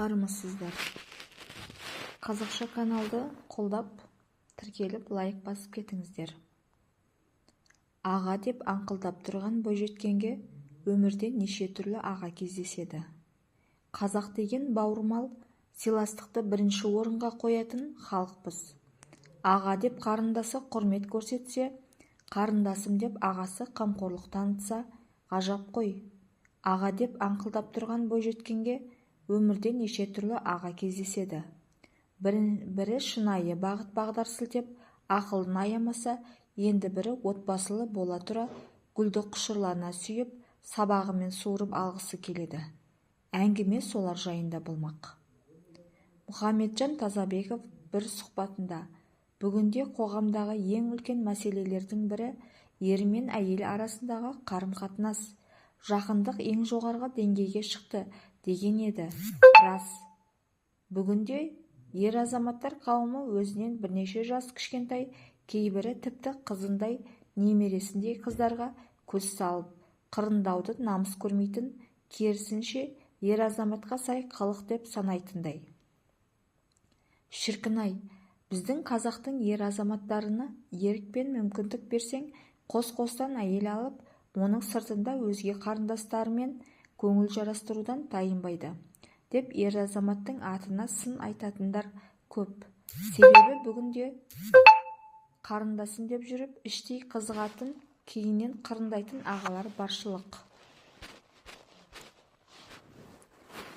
Армысыздар. Қазақша каналды қолдап, тіркеліп, лайк басып кетіңіздер. Аға деп аңқылдап тұрған бойжеткенге өмірде неше түрлі аға кездеседі. Қазақ деген бауырмал, сыйластықты бірінші орынға қоятын халықпыз. Аға деп қарындасы құрмет көрсетсе, қарындасым деп ағасы қамқорлық танытса, ғажап қой. Аға деп аңқылдап тұрған бойжеткенге өмірде неше түрлі аға кездеседі. Бірі шынайы бағыт-бағдар сілтеп, ақылын аямаса, енді бірі отбасылы бола тұра, гүлді құшырлана сүйіп, сабағымен суырып алғысы келеді. Әңгіме солар жайында болмақ. Мұхамеджан Тазабеков бір сұхбатында, бүгінде қоғамдағы ең үлкен мәселелердің бірі ер мен әйел арасындағы қарым-қатынас, жақындық ең жоғарғы деңгейге шықты деген еді. Рас. Бүгінде ер азаматтар қауымы өзінен бірнеше жас кішкентай, кейбірі тіпті қызындай, немересіндей қыздарға көз салып, қырындауды намыс көрмейтін, керісінше ер азаматқа сай қылық деп санайтындай. Шіркін-ай, біздің қазақтың ер азаматтарына ерік пен мүмкіндік берсең, қос-қостан әйел алып, оның сыртында өзге қарындастарымен көңіл жарастырудан тайынбайды, деп ер азаматтың атына сын айтатындар көп. Себебі бүгінде қарындасым деп жүріп, іштей қызығатын, кейіннен қырындайтын ағалар баршылық.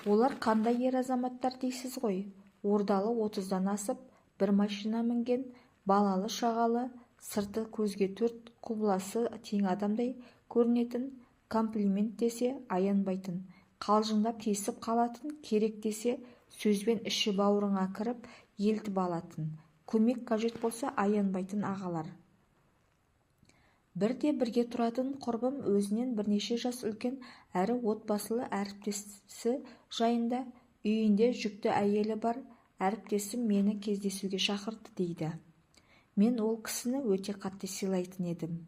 Олар қандай ер азаматтар дейсіз ғой? Ордалы 30-дан асып, бір машина мінген, балалы шағалы, сырты көзге төрт құбыласы тең адамдай көрінетін, комплимент десе аянбайтын, қалжыңдап тесіп қалатын, керек десе сөзбен іші бауырыңа кіріп елтіп алатын, көмек қажет болса аянбайтын ағалар. Бірде бірге тұратын құрбым өзінен бірнеше жас үлкен әрі отбасылы әріптесі жайында, үйінде жүкті әйелі бар әріптесім мені кездесуге шақырды дейді. Мен ол кісіні өте қатты сыйлайтын едім.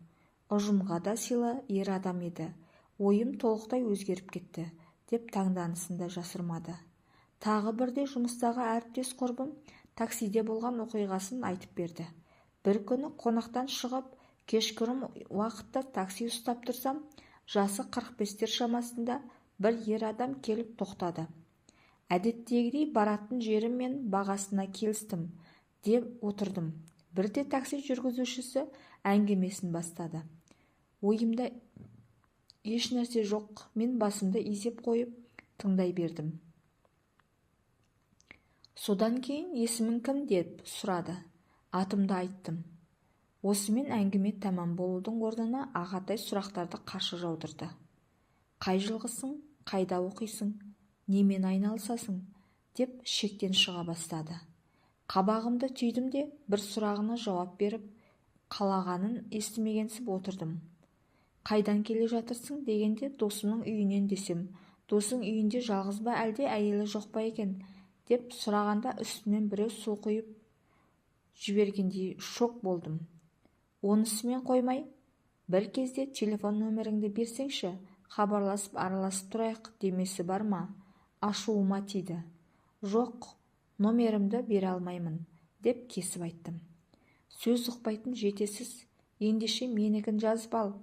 Ұжымға да сыйлы ер адам еді. Ойым толықтай өзгеріп кетті, деп таңданысында жасырмады. Тағы бірде жұмыстағы әріптес құрбым таксиде болған оқиғасын айтып берді. Бір күні қонақтан шығып, кешкірім уақытта такси ұстап тұрсам, жасы 45-тер шамасында бір ер адам келіп тоқтады. Әдеттегідей баратын жерім мен бағасына келістім, деп отырдым. Бірде такси жүргізушісі әңгімесін бастады. Ойымда еш нәрсе жоқ, мен басымды изеп қойып тыңдай бердім. Содан кейін есімің кім деп сұрады. Атымды айттым. Осымен әңгіме тәмам болудың орнына ағатай сұрақтарды қарсы жаудырды. Қай жылғысың, қайда оқисың, немен айналысасың, деп шектен шыға бастады. Қабағымды түйдім де бір сұрағына жауап беріп, қалағанын естімегенсіп отырдым. Қайдан келе жатырсың дегенде досымның үйінен десем, досың үйінде жалғыз ба әлде әйелі жоқ па екен, деп сұрағанда үстінен біреу су құйып жібергендей шок болдым. Онысымен қоймай, бір кезде телефон нөміріңді берсеңші, хабарласып араласып тұрайық демесі бар ма? Ашуыма тиді. Жоқ, номерімді бере алмаймын, деп кесіп айттым. Сөз ұқпайтын жетесіз, ендеше менікін жазып ал.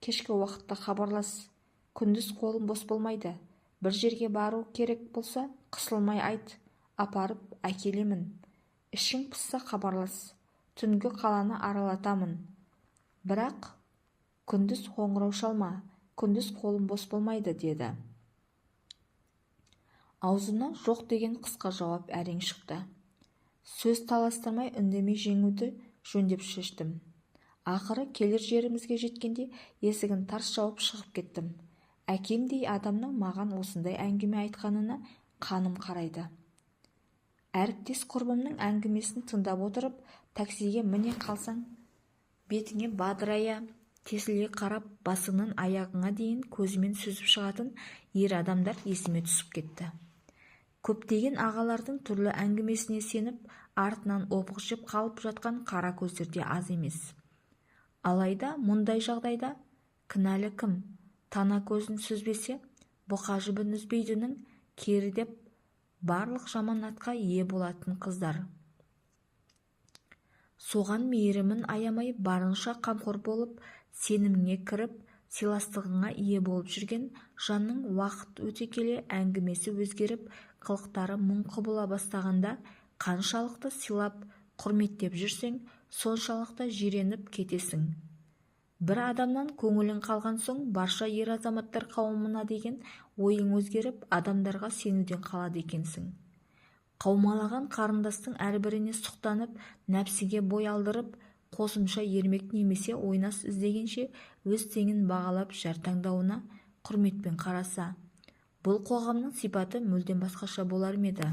Кешкі уақытта хабарлас. Күндіз қолым бос болмайды. Бір жерге бару керек болса, қысылмай айт, апарып әкелемін. Ішің пысса хабарлас. Түнгі қаланы аралатамын. Бірақ күндіз қоңырау шалма. Күндіз қолым бос болмайды, деді. Аузына жоқ деген қысқа жауап әрең шықты. Сөз таластырмай үндемей жеңуді жөндеп шештім. Ақыры келер жерімізге жеткенде есігін тарс жауып шығып кеттім. Әкемдей адамның маған осындай әңгіме айтқанына қаным қарайды. Әріптес құрбымның әңгімесін тыңдап отырып, таксиге міне қалсаң, бетіңе бадырая, тесіле қарап, басыңнан аяғыңа дейін көзімен сүзіп шығатын ер адамдар есіме түсіп кетті. Көптеген ағалардың түрлі әңгімесіне сеніп, артынан опық жеп қалып жатқан қара көздер де аз емес. Алайда мұндай жағдайда кінәлі кім? Тана көзін сүзбесе, бұқа жібін үзбейдінің кері деп барлық жаман атқа ие болатын қыздар. Соған мейірімін аямай барынша қамқор болып, сеніміңе кіріп, сыйластығыңа ие болып жүрген жанның уақыт өте келе әңгімесі өзгеріп, қылықтары мұң құбыла бастағанда қаншалықты сыйлап, құрметтеп жүрсең, соншалықты жиреніп кетесің. Бір адамнан көңілің қалған соң, барша ер азаматтар қауымына деген ойың өзгеріп, адамдарға сенуден қалады екенсің. Қаумалаған қарындастың әрбіріне сұқтанып, нәпсіге бой алдырып, қосымша ермек немесе ойнас іздегенше өз теңін бағалап жар таңдауына құрметпен қараса, бұл қоғамның сипаты мүлдем басқаша болар ма еді?